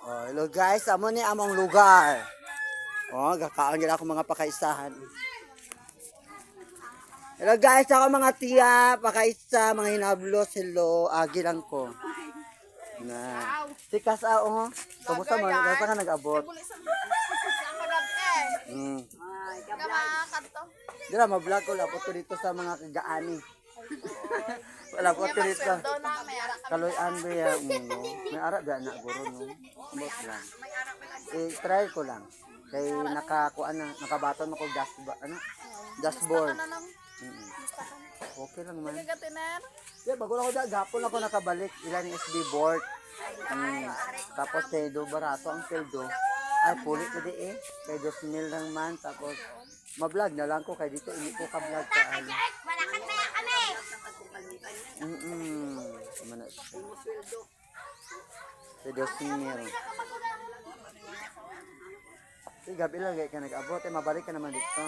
Oh, hello guys, amo ni among lugar. Oh, gakaon gid ako mga pakaisahan. Hello guys, ako mga tiya, pakaisa, mga hinablos, hello, agi lang ko. Na. Tikas oh. Kumusta mo? Basta ka nag-abot. Mm. Dira ma-vlog ko lapot ko dito sa mga kagaani. Wala po ko dito. Kaloy-an ba ya uno. May ara ba na guro no. Bot lang. Try ko lang. Kay nakakuan na, nakabaton ako dashboard. Okay lang man. Yeah, bago ako gapon ako nakabalik ilan yung SB board. Tapos kay do barato ang pildo. Ay pulit na di eh. Kay 2,000 lang man tapos ma-vlog na lang ko kay dito ini ko ka-vlog ka ano. Malakan na kami. Mana siya. Kay 2,000. Sige, gabi lang ka nag-abot eh mabalik ka naman dito.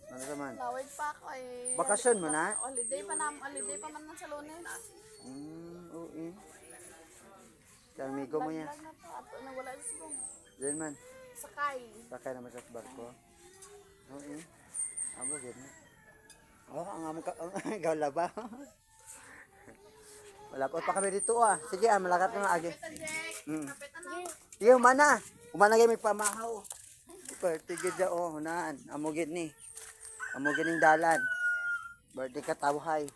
Ano naman? Lawig pa ako eh. Bakasyon mo na? Holiday pa man sa Lunes. Oo eh. Kaya amigo mo yan. Vlog na to. Ato na wala sa bong. Diyan man. Sakay. Sakay naman sa barko. Oo eh. Amo gid. Oh, ang amo ka gawla ba? Wala pa kami dito ah. Sige ah, malakat na agi. Sige, umana. Umana gyud may pamahaw. Birthday gid oh, hunaan. Amo gid ni. Amo gid ning dalan. Birthday ka tawhay.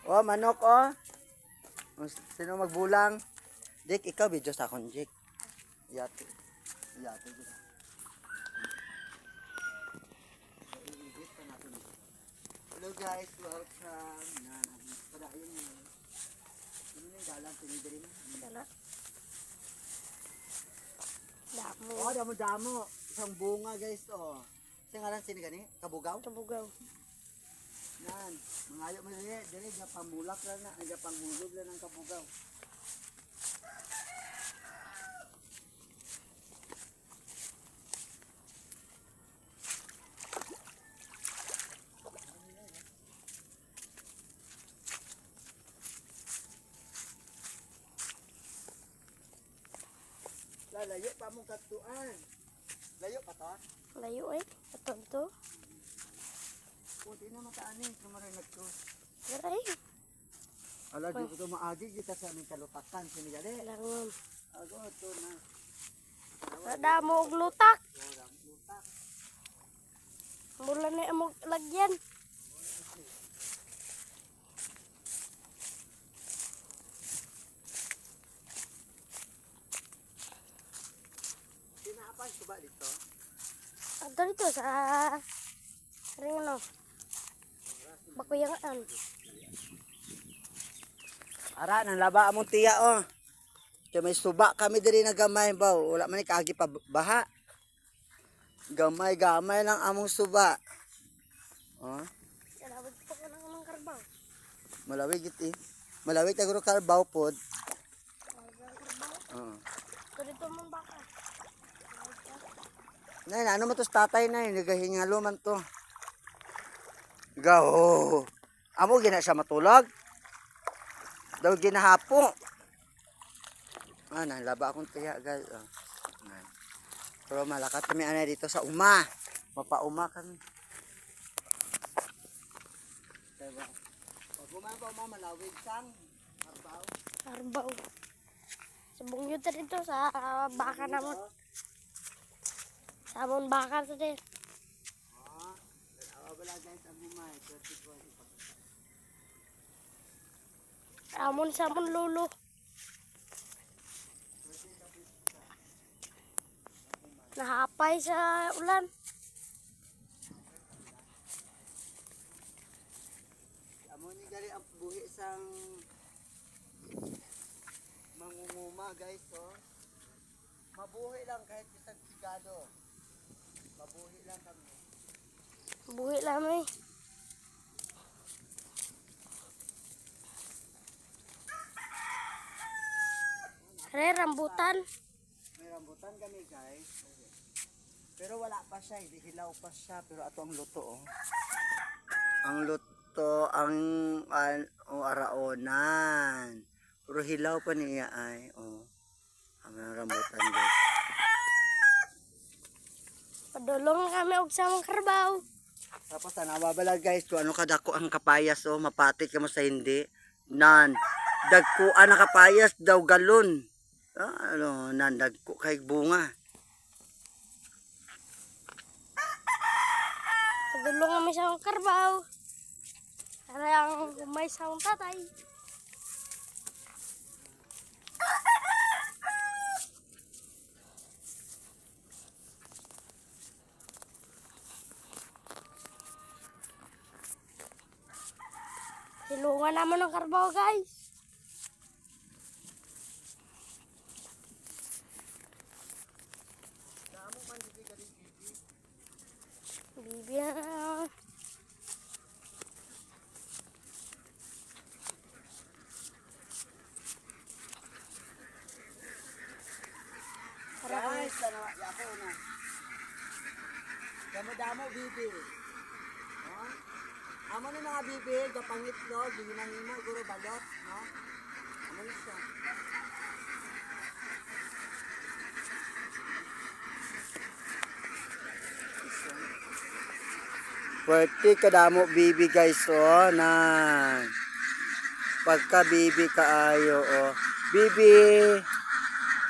Oh, manok oh. Sino magbulang? Jake, ikaw video sa akon, Jake. Yate. Yate. Hello guys, welcome. Padayon mo. Ano yung dalang pinidiri mo? Dala. Damo. Oh, damo-damo. Isang bunga guys, oh. Singalan sini gani? Kabugaw? Kabugaw. Nan, mangayo mo dili ga pamulak lang na, ga panghulog lang ng kabugaw. Layo pa mong katuan. Layo pa to? Layo eh. Ito to. Puti na makaani, sumarinig ko. Aray. Ala, di ko ito maagi, kita sa aming kalutakan, sinigali. Langon. Ago, ito na. Damo og lutak. Orang utak. Mula na amog lagyan. Sinaapan ko ba dito? Ato dito sa ring no. Bakuyangan. Ara, nang laba among tiya, oh. Kaya may suba kami diri na gamay, ba? Wala man ni kaagi pa baha. Gamay-gamay lang among suba. Oh, Kalawag pa ko ng karbaw. malawig iti. Malawig taguro karbaw pod. Oh. Ito dito mong baka. Nay, ano mo to tatay na nagahingalo man to. Gaho. Amo gina siya matulog. Daw ginahapo. Nang laba akong tiya guys. Oh. Pero malakat kami ana dito sa uma. Mapauma kami. Diba? Pag umaba malawig sang arbaw. Karbaw. Subong yun dito sa baka namon. Sa amon baka sa din. Oh, wala guys ang humay. Amon sa amon lulo. Nahapay sa ulan. Amo ni gali ang buhi sang mangunguma guys, oh. Mabuhi lang kahit isang sigado. Mabuhi lang kami. Buhi lang eh. Re, rambutan. May rambutan kami guys. Pero wala pa siya, hindi hilaw pa siya. Pero ato ang luto, oh. Ang luto, ang araonan. Puro hilaw pa niya ay. Oh. Ang rambutan guys. Padulong kami og samang karbaw. Tapos nawabala guys, kung ano kadako ang kapayas oh, mapatik ka mo sa hindi. Nan, dagkuan na kapayas daw galon. Ano, nan dagko kay bunga. Padulong kami samang karbaw. Para ang may samang tatay. Silungan naman ng karbaw guys. Bibi na. Guys, ano, ako na. Damo-damo bibi. Oh? Amo na mga bibi, gapangit no, ginanimo guro balot, no? Amo na siya. Pwerte kadamo bibi guys oh na pagka bibi kaayo oh bibi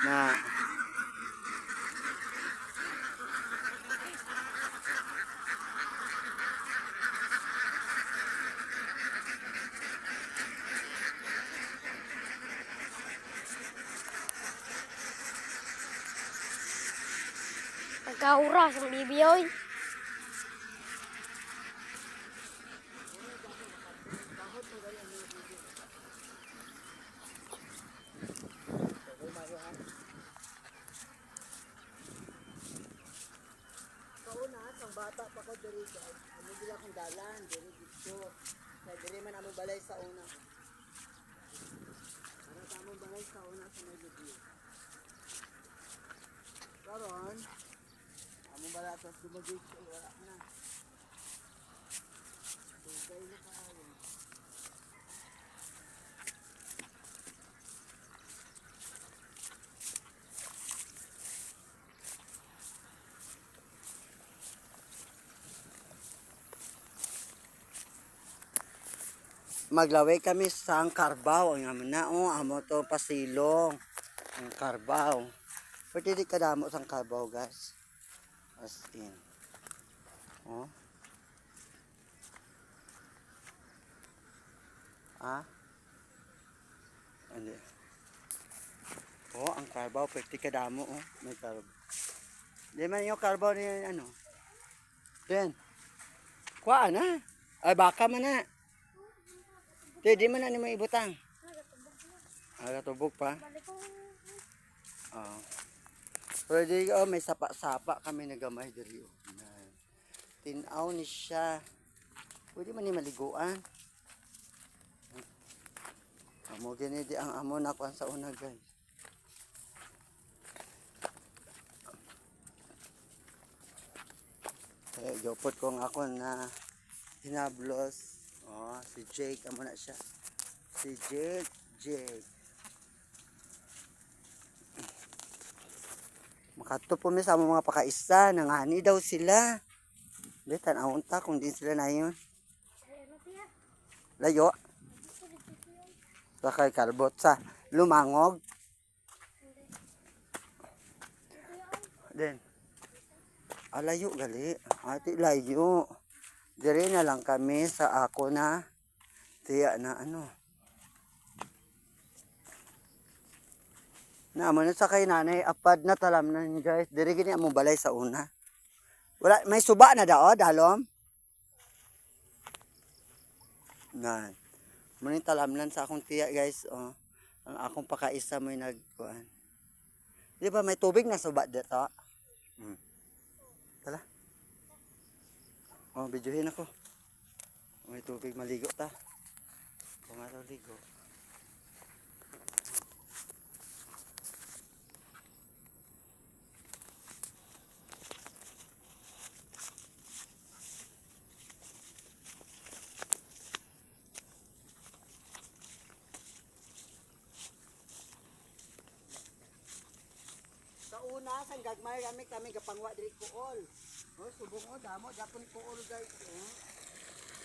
na Nagkauras ang bibi oy. kauna sang bata pa ko diri guys. Ano gila kong dalan diri dito. Sa diri man amo balay sa una. Para sa amo balay sa una sa may lubi. Karon amo balay sa dumagig wala na. Dugay na kayo. Maglaway kami sa ang karbaw ang amo na oh amo to pasilong ang karbaw pwede di kadamo sang karbaw guys as in oh hindi oh ang karbaw pwede kadamo oh may karbaw di man yung karbaw ni ano den kuha na ay baka man na di man na ni mo ibutang. Tubog pa. Pwede oh, may sapa-sapa kami nagamay diri. Tinaw ni siya. Pwede man ni maliguan. Amo gani di ang amo nakuan sa una guys. Gopot kong ako na hinablos. Oh, si Jake, amo na siya. Si Jake. Makato po mi sa mga pakaisa, nangani daw sila. Di, tanawon ta kung di sila na yun. Layo. Sa kay karbot sa lumangog. Den. Alayo gali. Ati layo. Dire na lang kami sa ako na tiya na ano. Naman sa kay nanay apad na talam na guys. Dire gini among balay sa una. Wala may suba na dao dalom. Nan. Muni talamnan sa akong tiya guys oh. Ang akong pakaisa mo nagkuan. Di ba may tubig na suba dito? Tala. Oh, videohin ako. May tubig maligo ta. Kung araw ligo. una sa gagmay kami gapangwa diri kuol. Oh, subong o damo japon kuol guys.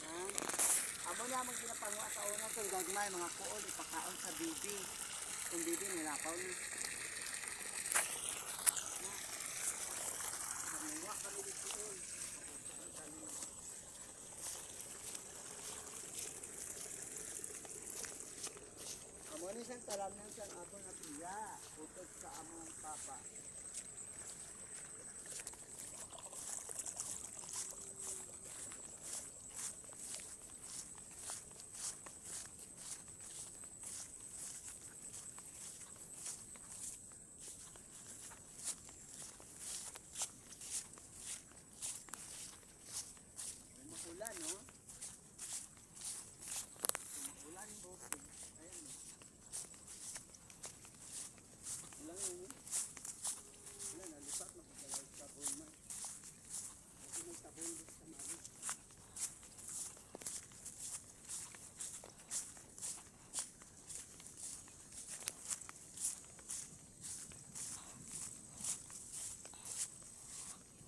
Yan. Amo na mo ginapangwa sa una sa gagmay mga kuol ipakaon sa bibi. Kung bibi nilapaw ni. Pangwa kami dito kuol. Amo ni sang talam nang sang abong na piya. Utod sa among papa.